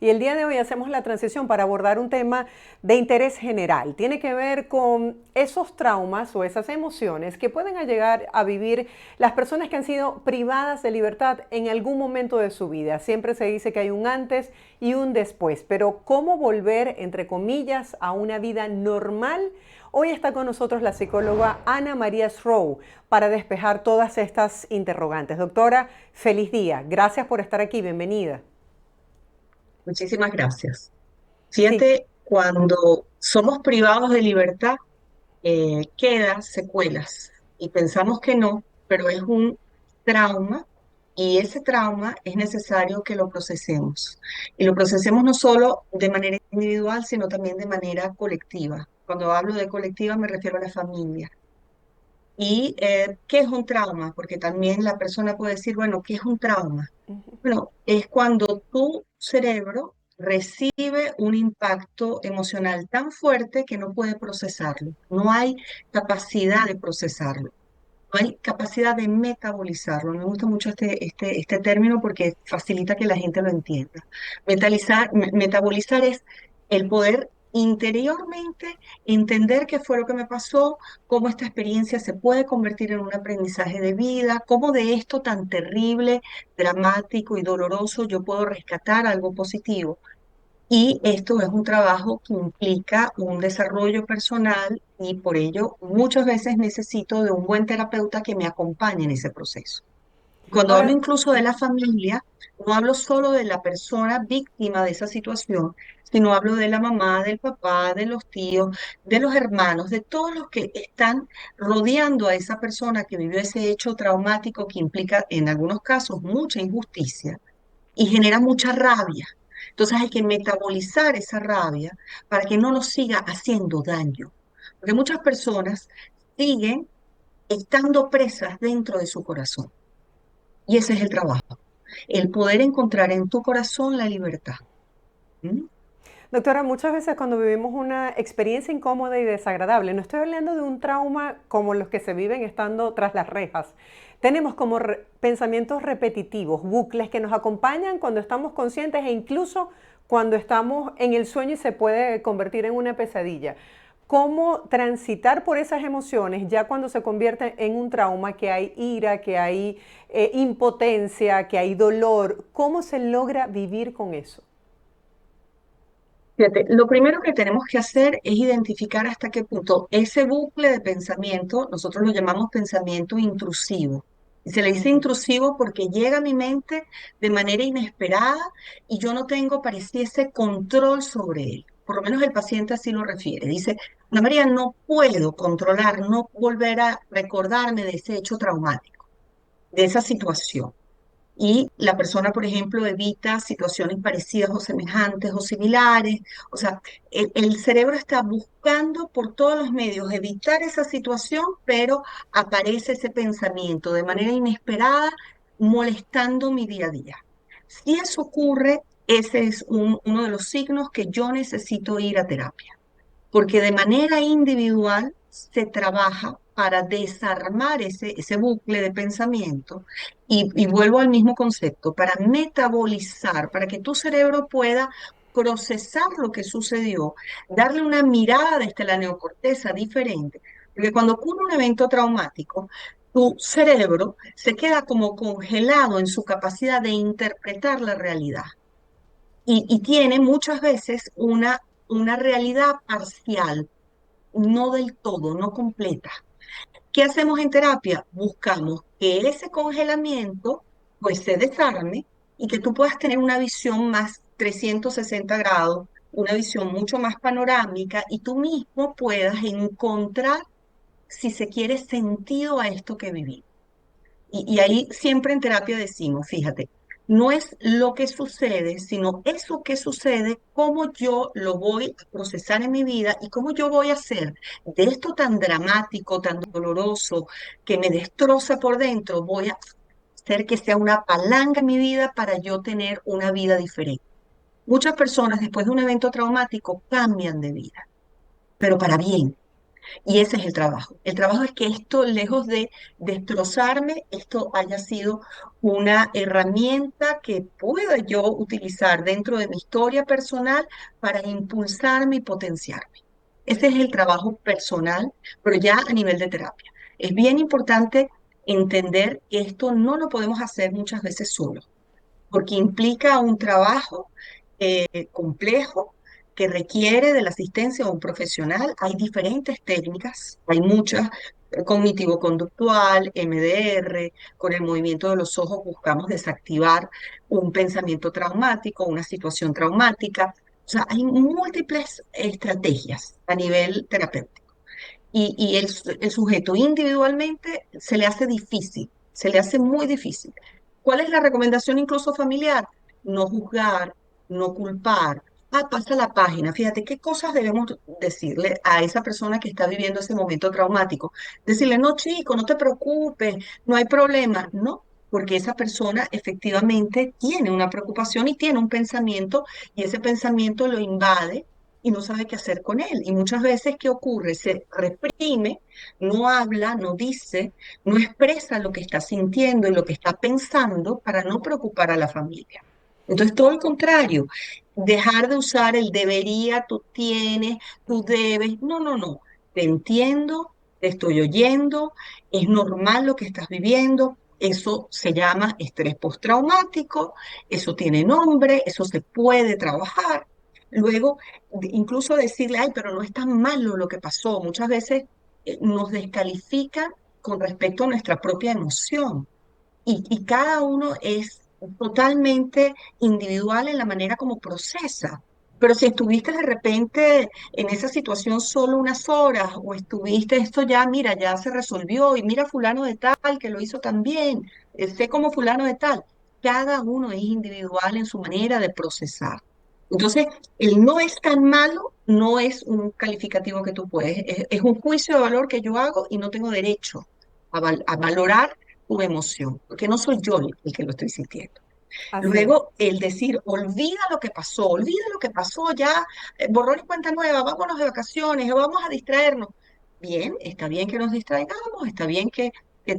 y el día de hoy hacemos la transición para abordar un tema de interés general. Tiene que ver con esos traumas o esas emociones que pueden llegar a vivir las personas que han sido privadas de libertad en algún momento de su vida. Siempre se dice que hay un antes y un después, pero ¿cómo volver, entre comillas, a una vida normal? Hoy está con nosotros la psicóloga Ana María Srow para despejar todas estas interrogantes. Doctora, feliz día. Gracias por estar aquí. Bienvenida. Muchísimas gracias. Sí, Fíjate, cuando somos privados de libertad, quedan secuelas y pensamos que no, pero es un trauma y ese trauma es necesario que lo procesemos. Y lo procesemos no solo de manera individual, sino también de manera colectiva. Cuando hablo de colectiva me refiero a la familia. ¿Y qué es un trauma? Porque también la persona puede decir, bueno, ¿qué es un trauma? Bueno, es cuando tu cerebro recibe un impacto emocional tan fuerte que no puede procesarlo. No hay capacidad de procesarlo. No hay capacidad de metabolizarlo. Me gusta mucho este término porque facilita que la gente lo entienda. Metabolizar es el poder interiormente entender qué fue lo que me pasó, cómo esta experiencia se puede convertir en un aprendizaje de vida, cómo de esto tan terrible, dramático y doloroso yo puedo rescatar algo positivo. Y esto es un trabajo que implica un desarrollo personal y por ello muchas veces necesito de un buen terapeuta que me acompañe en ese proceso. Cuando hablo ahora, incluso de la familia, no hablo solo de la persona víctima de esa situación, sino hablo de la mamá, del papá, de los tíos, de los hermanos, de todos los que están rodeando a esa persona que vivió ese hecho traumático que implica en algunos casos mucha injusticia y genera mucha rabia. Entonces hay que metabolizar esa rabia para que no nos siga haciendo daño. Porque muchas personas siguen estando presas dentro de su corazón. Y ese es el trabajo, el poder encontrar en tu corazón la libertad. ¿Mm? doctora, muchas veces cuando vivimos una experiencia incómoda y desagradable, no estoy hablando de un trauma como los que se viven estando tras las rejas. Tenemos como pensamientos repetitivos, bucles que nos acompañan cuando estamos conscientes e incluso cuando estamos en el sueño y se puede convertir en una pesadilla. ¿Cómo transitar por esas emociones ya cuando se convierte en un trauma, que hay ira, que hay impotencia, que hay dolor? ¿Cómo se logra vivir con eso? Fíjate, lo primero que tenemos que hacer es identificar hasta qué punto ese bucle de pensamiento, nosotros lo llamamos pensamiento intrusivo. Y se le dice Ujú. intrusivo porque llega a mi mente de manera inesperada y yo no tengo, pareciese, control sobre él. Por lo menos el paciente así lo refiere. Dice, Ana María, no puedo controlar, no volver a recordarme de ese hecho traumático, de esa situación. Y la persona, por ejemplo, evita situaciones parecidas o semejantes o similares. O sea, el cerebro está buscando por todos los medios evitar esa situación, pero aparece ese pensamiento de manera inesperada, molestando mi día a día. Si eso ocurre, ese es uno de los signos que yo necesito ir a terapia porque de manera individual se trabaja para desarmar ese bucle de pensamiento y vuelvo al mismo concepto, para metabolizar, para que tu cerebro pueda procesar lo que sucedió, darle una mirada desde la neocorteza diferente, porque cuando ocurre un evento traumático, tu cerebro se queda como congelado en su capacidad de interpretar la realidad y tiene muchas veces una realidad parcial, no del todo, no completa. ¿Qué hacemos en terapia? Buscamos que ese congelamiento pues se desarme y que tú puedas tener una visión más 360 grados, una visión mucho más panorámica y tú mismo puedas encontrar, si se quiere, sentido a esto que vivimos. Y ahí siempre en terapia decimos, fíjate, no es lo que sucede, sino eso que sucede, cómo yo lo voy a procesar en mi vida y cómo yo voy a hacer de esto tan dramático, tan doloroso, que me destroza por dentro, voy a hacer que sea una palanca en mi vida para yo tener una vida diferente. Muchas personas después de un evento traumático cambian de vida, pero para bien. Y ese es el trabajo. El trabajo es que esto, lejos de destrozarme, esto haya sido una herramienta que pueda yo utilizar dentro de mi historia personal para impulsarme y potenciarme. Ese es el trabajo personal, pero ya a nivel de terapia. Es bien importante entender que esto no lo podemos hacer muchas veces solo porque implica un trabajo complejo que requiere de la asistencia de un profesional. Hay diferentes técnicas, hay muchas, cognitivo-conductual, MDR, con el movimiento de los ojos buscamos desactivar un pensamiento traumático, una situación traumática. O sea, hay múltiples estrategias a nivel terapéutico y el sujeto individualmente se le hace difícil, se le hace muy difícil. ¿Cuál es la recomendación incluso familiar? No juzgar, no culpar. Ah, pasa la página. Fíjate qué cosas debemos decirle a esa persona que está viviendo ese momento traumático. Decirle, no, chico, no te preocupes, no hay problema. No, porque esa persona efectivamente tiene una preocupación y tiene un pensamiento y ese pensamiento lo invade y no sabe qué hacer con él. Y muchas veces, ¿qué ocurre? Se reprime, no habla, no dice, no expresa lo que está sintiendo y lo que está pensando para no preocupar a la familia. Entonces, todo lo contrario, dejar de usar el debería, tú tienes, tú debes. No, no, no. Te entiendo, te estoy oyendo, es normal lo que estás viviendo. Eso se llama estrés postraumático, eso tiene nombre, eso se puede trabajar. Luego, incluso decirle, ay, pero no es tan malo lo que pasó. Muchas veces nos descalifican con respecto a nuestra propia emoción y cada uno es totalmente individual en la manera como procesa. Pero si estuviste de repente en esa situación solo unas horas o estuviste esto ya, mira, ya se resolvió y mira fulano de tal que lo hizo también, sé como fulano de tal, cada uno es individual en su manera de procesar. Entonces, el no es tan malo no es un calificativo que tú puedes, es un juicio de valor que yo hago y no tengo derecho a valorar tu emoción, porque no soy yo el que lo estoy sintiendo. Así es. Luego, el decir, olvida lo que pasó, ya, borrón y cuenta nueva, vámonos de vacaciones, vamos a distraernos. Bien, está bien que nos distraigamos, está bien que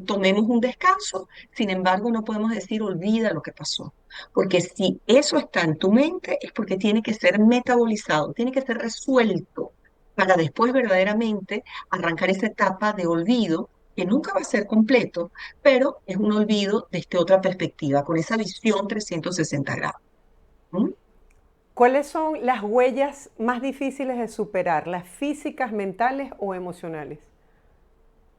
tomemos un descanso, sin embargo, no podemos decir, olvida lo que pasó, porque si eso está en tu mente, es porque tiene que ser metabolizado, tiene que ser resuelto para después verdaderamente arrancar esa etapa de olvido que nunca va a ser completo, pero es un olvido desde otra perspectiva, con esa visión 360 grados. ¿Mm? ¿Cuáles son las huellas más difíciles de superar, las físicas, mentales o emocionales?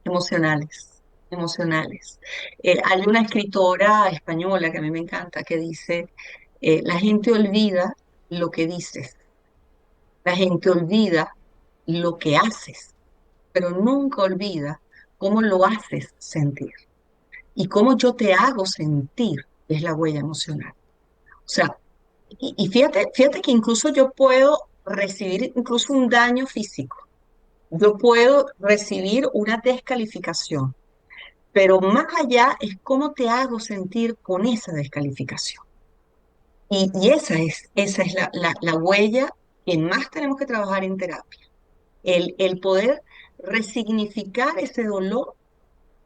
Emocionales, emocionales. Hay una escritora española que a mí me encanta que dice, la gente olvida lo que dices, la gente olvida lo que haces, pero nunca olvida cómo lo haces sentir. Y cómo yo te hago sentir es la huella emocional. O sea, y fíjate que incluso yo puedo recibir incluso un daño físico, yo puedo recibir una descalificación, pero más allá es cómo te hago sentir con esa descalificación. Y esa es la huella que más tenemos que trabajar en terapia, el poder resignificar ese dolor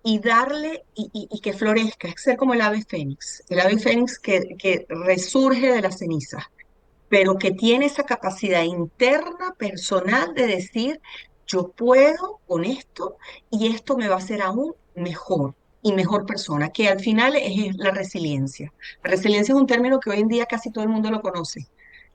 y darle y que florezca, es ser como el ave fénix que resurge de las cenizas pero que tiene esa capacidad interna, personal, de decir, yo puedo con esto y esto me va a hacer aún mejor y mejor persona, que al final es la resiliencia. La resiliencia es un término que hoy en día casi todo el mundo lo conoce,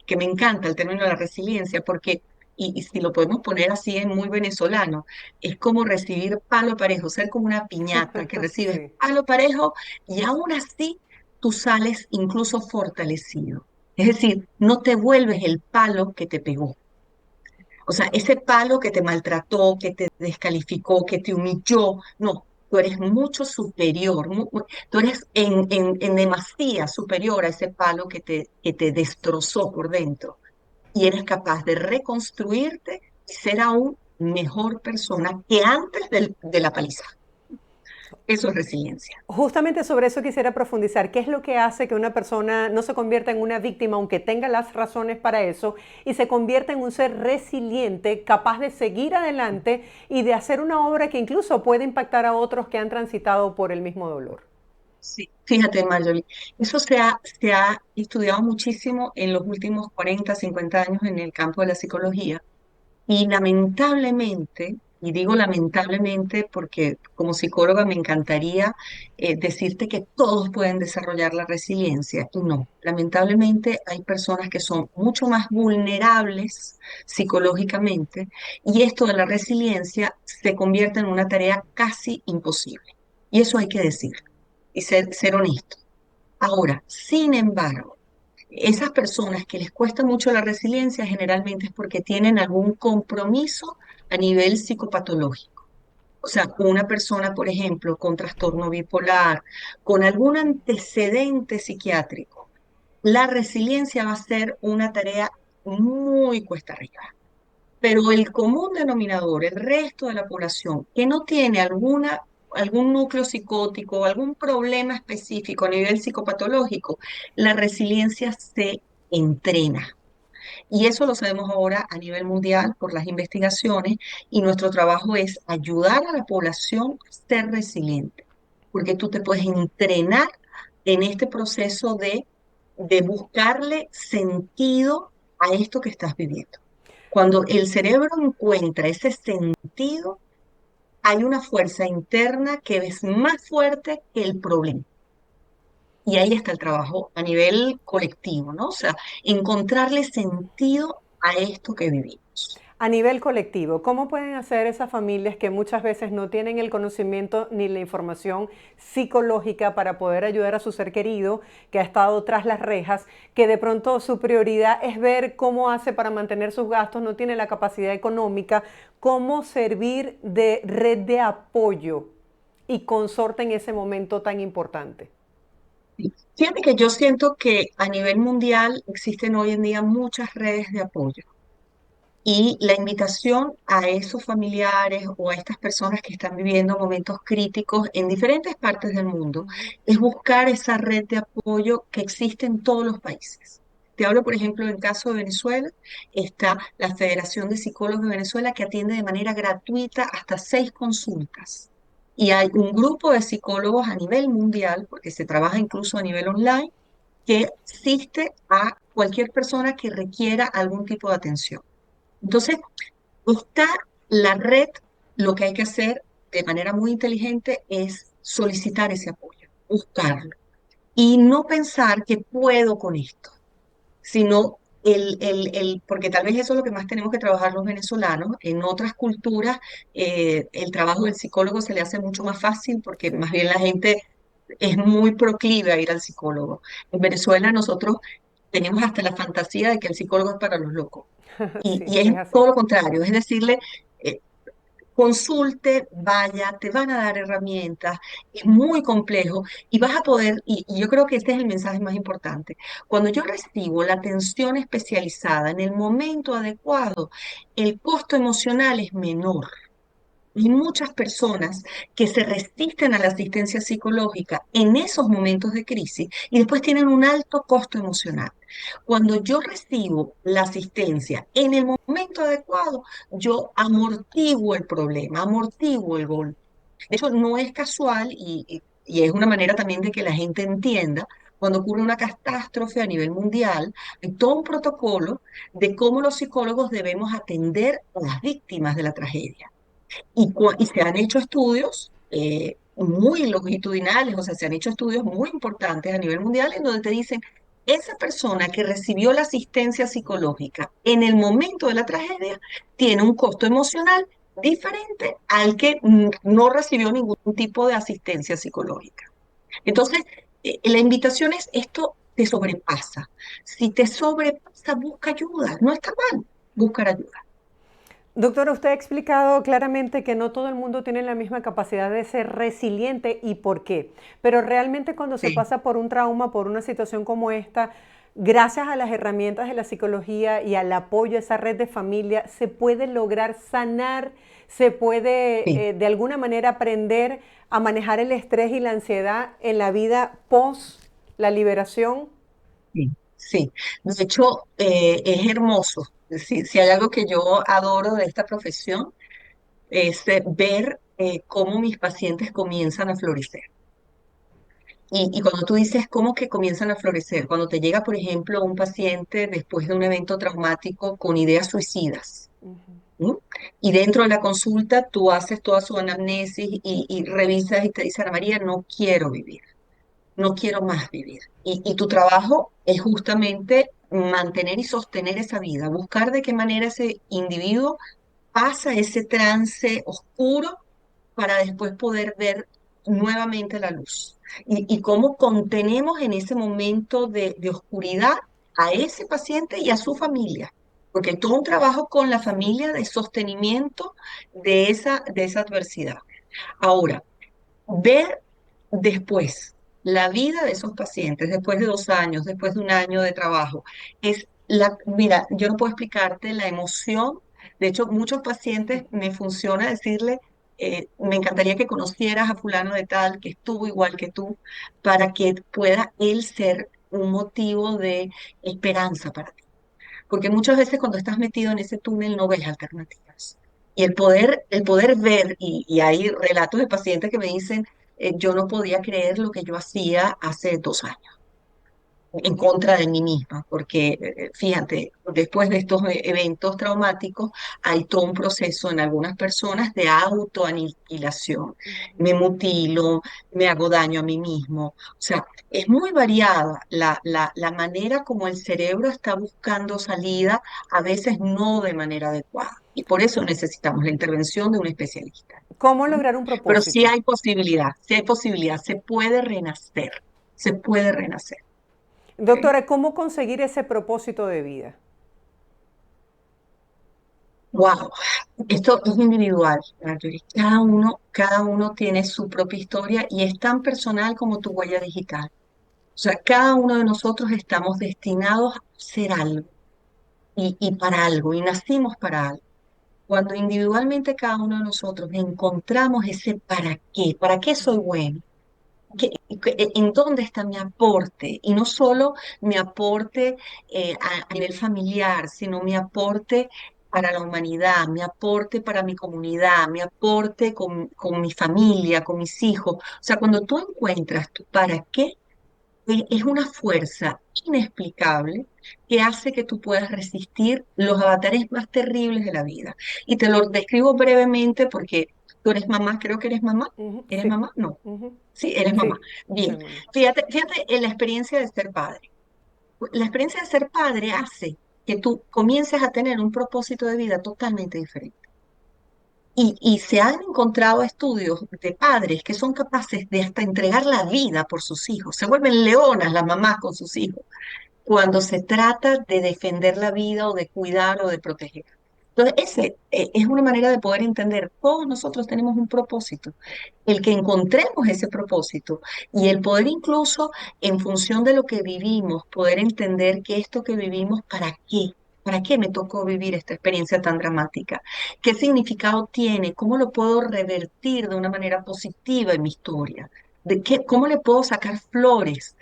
que me encanta el término de la resiliencia, porque, y si lo podemos poner así en muy venezolano, es como recibir palo parejo, ser como una piñata que recibes Sí. palo parejo y aún así tú sales incluso fortalecido. Es decir, no te vuelves el palo que te pegó. O sea, ese palo que te maltrató, que te descalificó, que te humilló, no, tú eres mucho superior, tú eres en demasía superior a ese palo que te destrozó por dentro. Y eres capaz de reconstruirte y ser aún mejor persona que antes de la paliza. Eso es resiliencia. Justamente sobre eso quisiera profundizar. ¿Qué es lo que hace que una persona no se convierta en una víctima, aunque tenga las razones para eso, y se convierta en un ser resiliente, capaz de seguir adelante y de hacer una obra que incluso puede impactar a otros que han transitado por el mismo dolor? Sí, fíjate, Marjorie, eso se ha estudiado muchísimo en los últimos 40, 50 años en el campo de la psicología. Y lamentablemente, y digo lamentablemente porque como psicóloga me encantaría decirte que todos pueden desarrollar la resiliencia, y no, lamentablemente hay personas que son mucho más vulnerables psicológicamente, y esto de la resiliencia se convierte en una tarea casi imposible. Y eso hay que decirlo y ser honesto. Ahora, sin embargo, esas personas que les cuesta mucho la resiliencia generalmente es porque tienen algún compromiso a nivel psicopatológico. O sea, una persona, por ejemplo, con trastorno bipolar, con algún antecedente psiquiátrico, la resiliencia va a ser una tarea muy cuesta arriba. Pero el común denominador, el resto de la población que no tiene algún núcleo psicótico, algún problema específico a nivel psicopatológico, la resiliencia se entrena. Y eso lo sabemos ahora a nivel mundial por las investigaciones, y nuestro trabajo es ayudar a la población a ser resiliente, porque tú te puedes entrenar en este proceso de buscarle sentido a esto que estás viviendo. Cuando el cerebro encuentra ese sentido, hay una fuerza interna que es más fuerte que el problema. Y ahí está el trabajo a nivel colectivo, ¿no? O sea, encontrarle sentido a esto que vivimos. A nivel colectivo, ¿cómo pueden hacer esas familias que muchas veces no tienen el conocimiento ni la información psicológica para poder ayudar a su ser querido que ha estado tras las rejas, que de pronto su prioridad es ver cómo hace para mantener sus gastos, no tiene la capacidad económica, cómo servir de red de apoyo y consorte en ese momento tan importante? Sí. Fíjate que yo siento que a nivel mundial existen hoy en día muchas redes de apoyo. Y la invitación a esos familiares o a estas personas que están viviendo momentos críticos en diferentes partes del mundo es buscar esa red de apoyo que existe en todos los países. Te hablo, por ejemplo, en el caso de Venezuela, está la Federación de Psicólogos de Venezuela que atiende de manera gratuita hasta 6 consultas. Y hay un grupo de psicólogos a nivel mundial, porque se trabaja incluso a nivel online, que asiste a cualquier persona que requiera algún tipo de atención. Entonces, está la red, lo que hay que hacer de manera muy inteligente es solicitar ese apoyo, buscarlo y no pensar que puedo con esto, sino porque tal vez eso es lo que más tenemos que trabajar los venezolanos. En otras culturas, el trabajo del psicólogo se le hace mucho más fácil porque Sí, más bien la gente es muy proclive a ir al psicólogo. En Venezuela nosotros tenemos hasta la fantasía de que el psicólogo es para los locos. Y sí, es es así. todo lo contrario, es decirle, eh, consulte, vaya, te van a dar herramientas, es muy complejo y vas a poder, y yo creo que este es el mensaje más importante, cuando yo recibo la atención especializada en el momento adecuado, el costo emocional es menor. Hay muchas personas que se resisten a la asistencia psicológica en esos momentos de crisis y después tienen un alto costo emocional. Cuando yo recibo la asistencia en el momento adecuado, yo amortiguo el problema, amortiguo el golpe. De hecho, no es casual y es una manera también de que la gente entienda. Cuando ocurre una catástrofe a nivel mundial, hay todo un protocolo de cómo los psicólogos debemos atender a las víctimas de la tragedia. Y se han hecho estudios muy longitudinales, o sea, se han hecho estudios muy importantes a nivel mundial en donde te dicen, esa persona que recibió la asistencia psicológica en el momento de la tragedia tiene un costo emocional diferente al que no recibió ningún tipo de asistencia psicológica. Entonces, la invitación es, esto te sobrepasa. Si te sobrepasa, busca ayuda. No está mal buscar ayuda. Doctora, usted ha explicado claramente que no todo el mundo tiene la misma capacidad de ser resiliente y por qué. Pero realmente cuando se Sí. pasa por un trauma, por una situación como esta, gracias a las herramientas de la psicología y al apoyo a esa red de familia, se puede lograr sanar, se Sí, puede de alguna manera aprender a manejar el estrés y la ansiedad en la vida post la liberación. sí, sí. De hecho, es hermoso. Si hay algo que yo adoro de esta profesión, es ver cómo mis pacientes comienzan a florecer. Y cuando tú dices cómo que comienzan a florecer, cuando te llega, por ejemplo, un paciente después de un evento traumático con ideas suicidas, ¿no? Y dentro de la consulta tú haces toda su anamnesis y revisas y te dice, Ana María, no quiero vivir, no quiero más vivir. Y tu trabajo es justamente mantener y sostener esa vida, buscar de qué manera ese individuo pasa ese trance oscuro para después poder ver nuevamente la luz. Y cómo contenemos en ese momento de oscuridad a ese paciente y a su familia. Porque hay todo un trabajo con la familia de sostenimiento de esa adversidad. Ahora, ver después la vida de esos pacientes, después de 2 años, después de un año de trabajo, mira, yo no puedo explicarte la emoción. De hecho, muchos pacientes me funciona decirle, me encantaría que conocieras a fulano de tal, que estuvo igual que tú, para que pueda él ser un motivo de esperanza para ti. Porque muchas veces cuando estás metido en ese túnel no ves alternativas. Y el poder ver, y hay relatos de pacientes que me dicen, yo no podía creer lo que yo hacía hace 2 años en contra de mí misma, porque fíjate, después de estos eventos traumáticos hay todo un proceso en algunas personas de autoaniquilación. Me mutilo, me hago daño a mí mismo. O sea, es muy variada la manera como el cerebro está buscando salida, a veces no de manera adecuada. Y por eso necesitamos la intervención de un especialista. ¿Cómo ¿Mm? lograr un Pero propósito? sí hay posibilidad, se puede renacer, se puede renacer. ¿Ok? Doctora, ¿cómo conseguir ese propósito de vida? Wow, esto es individual, Marjorie. Cada uno tiene su propia historia y es tan personal como tu huella digital. O sea, cada uno de nosotros estamos destinados a ser algo y para algo, y nacimos para algo. Cuando individualmente cada uno de nosotros encontramos ese para qué soy bueno, en dónde está mi aporte, y no solo mi aporte a nivel familiar, sino mi aporte para la humanidad, mi aporte para mi comunidad, mi aporte con mi familia, con mis hijos. O sea, cuando tú encuentras tu para qué, es una fuerza inexplicable que hace que tú puedas resistir los avatares más terribles de la vida. Y te lo describo brevemente porque tú eres mamá, creo que eres mamá. Ujú, ¿Eres sí, mamá? No. ujú, Sí, eres mamá. sí, Bien, soy mamá. fíjate en la experiencia de ser padre. La experiencia de ser padre hace que tú comiences a tener un propósito de vida totalmente diferente. Y se han encontrado estudios de padres que son capaces de hasta entregar la vida por sus hijos. Se vuelven leonas las mamás con sus hijos cuando se trata de defender la vida o de cuidar o de proteger. Entonces, ese es una manera de poder entender, todos nosotros tenemos un propósito, el que encontremos ese propósito y el poder incluso en función de lo que vivimos, poder entender que esto que vivimos, ¿para qué me tocó vivir esta experiencia tan dramática? ¿Qué significado tiene? ¿Cómo lo puedo revertir de una manera positiva en mi historia? ¿Cómo le puedo sacar flores?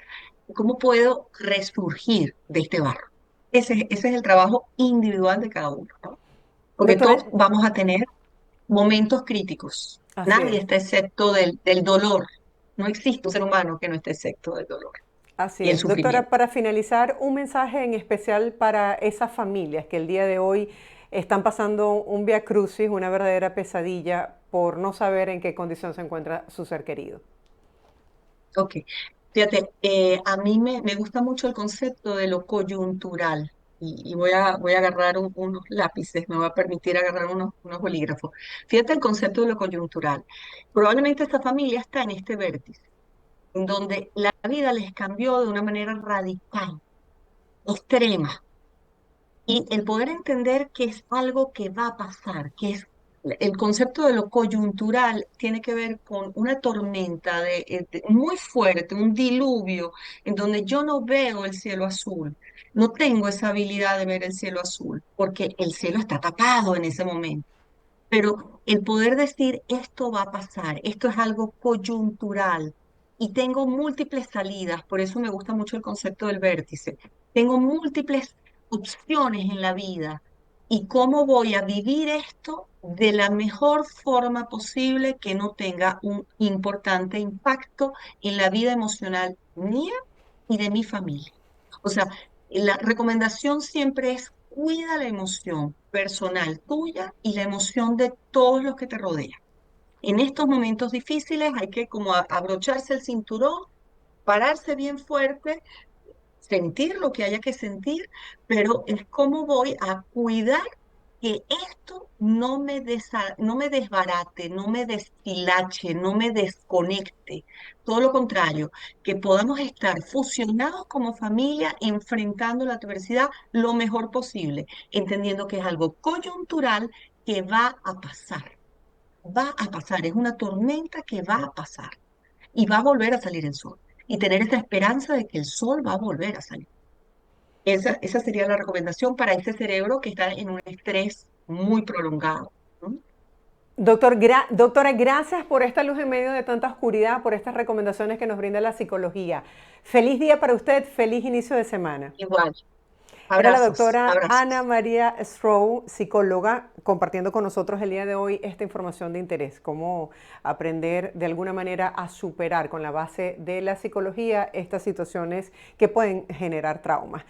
¿Cómo puedo resurgir de este barro? Ese es el trabajo individual de cada uno, ¿no? Porque Doctora, todos vamos a tener momentos críticos. así Nadie es, está excepto del dolor. No existe un ser humano que no esté excepto del dolor así y el es. Doctora, sufrimiento. para finalizar, un mensaje en especial para esas familias que el día de hoy están pasando un vía crucis, una verdadera pesadilla por no saber en qué condición se encuentra su ser querido. Ok. Fíjate, a mí me gusta mucho el concepto de lo coyuntural. Y voy a agarrar unos lápices, me va a permitir agarrar unos bolígrafos. Fíjate el concepto de lo coyuntural. Probablemente esta familia está en este vértice, en donde la vida les cambió de una manera radical, extrema, y el poder entender que es algo que va a pasar, que es El concepto de lo coyuntural tiene que ver con una tormenta muy fuerte, un diluvio, en donde yo no veo el cielo azul. No tengo esa habilidad de ver el cielo azul, porque el cielo está tapado en ese momento. Pero el poder decir esto va a pasar, esto es algo coyuntural y tengo múltiples salidas, por eso me gusta mucho el concepto del vértice. Tengo múltiples opciones en la vida y cómo voy a vivir esto de la mejor forma posible que no tenga un importante impacto en la vida emocional mía y de mi familia. O sea, la recomendación siempre es cuida la emoción personal tuya y la emoción de todos los que te rodean. En estos momentos difíciles hay que como abrocharse el cinturón, pararse bien fuerte, sentir lo que haya que sentir, pero es cómo voy a cuidar que esto no me desbarate, no me deshilache, no me desconecte. Todo lo contrario, que podamos estar fusionados como familia, enfrentando la adversidad lo mejor posible, entendiendo que es algo coyuntural que va a pasar, es una tormenta que va a pasar y va a volver a salir el sol. Y tener esa esperanza de que el sol va a volver a salir. Esa sería la recomendación para ese cerebro que está en un estrés muy prolongado, ¿no? Doctora, gracias por esta luz en medio de tanta oscuridad, por estas recomendaciones que nos brinda la psicología. Feliz día para usted, feliz inicio de semana. Igual, Era la abrazos, doctora Ana abrazos. María Stroh, psicóloga, compartiendo con nosotros el día de hoy esta información de interés, cómo aprender de alguna manera a superar con la base de la psicología estas situaciones que pueden generar traumas.